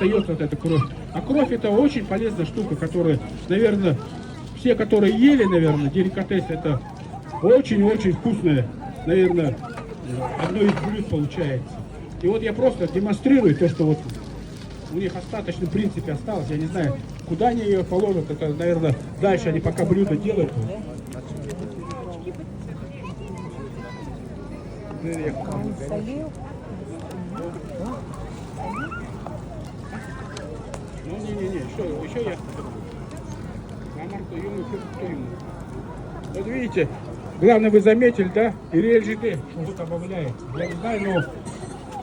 остается вот эта кровь. А кровь это очень полезная штука, которая, наверное, все, которые ели, наверное, деликатес, это очень-очень вкусное, наверное, одно из блюд получается. И вот я просто демонстрирую то, что вот у них остаточно, в принципе, осталось. Я не знаю, куда они ее положат. Это, наверное, дальше они пока блюдо делают. Ну, не-не-не, еще я. Вот видите, главное, вы заметили, да? Ириэль ЖД что-то добавляет. Я не знаю,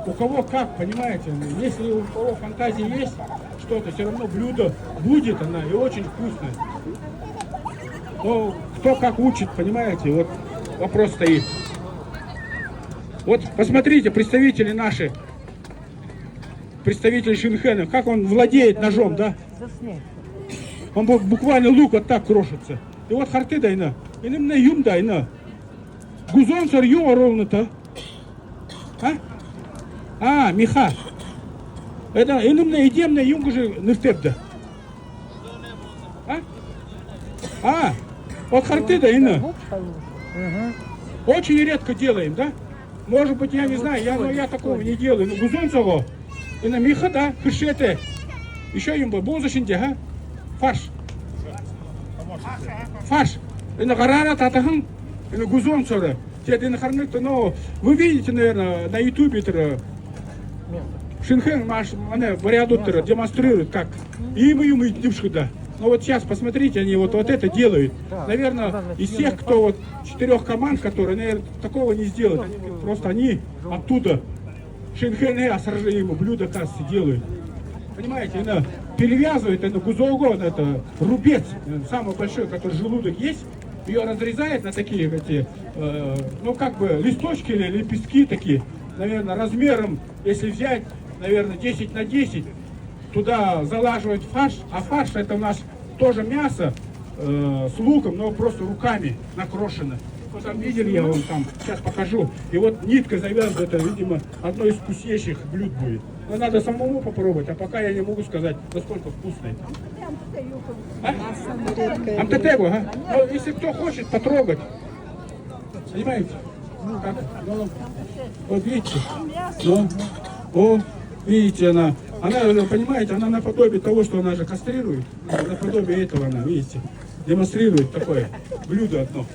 но у кого как, понимаете? Если у кого фантазии есть что-то, все равно блюдо будет она и очень вкусное. Но кто как учит, понимаете? Вот вопрос стоит. Вот посмотрите, представители наши, представители Шинхэна, как он владеет ножом, да? Он буквально лук вот так крошится. И вот харты дайна. И на юм дайна. Гузон сор юм ровно-то. Миха. Это инумна идем на юм уже нефтебда. Вот харты дайна. Очень редко делаем, да? Может быть, я не знаю, я такого не делаю. Но гузон сого. И на миха, да, кышете. Еще им бы бонзашинде, фарш. Фарш. И на гарара татахан, и на гузон сора. Но вы видите, наверное, на ютубе Шинхэн вариадут демонстрируют, как им да. Но вот сейчас посмотрите, они вот это делают. Наверное, из тех, кто вот 4 команд, которые, наверное, такого не сделают. Просто они оттуда Шинхэн ему блюдо, кажется, делают. Понимаете, она перевязывает это гузоугон, это рубец, самый большой, который желудок есть, ее разрезает на такие как бы листочки или лепестки такие, наверное, размером, если взять, наверное, 10 на 10, туда залаживает фарш, а фарш это у нас тоже мясо с луком, но просто руками накрошено. Вот там видели, я вам там сейчас покажу. И вот нитка завязывает, это, видимо, одно из вкуснейших блюд будет. Но надо самому попробовать, а пока я не могу сказать, насколько вкусное. Амтатегу, Ну, если кто хочет потрогать, понимаете? Как? Вот видите? Видите, она, понимаете, она наподобие того, что она же кастрирует, наподобие этого она, видите, демонстрирует такое блюдо одно.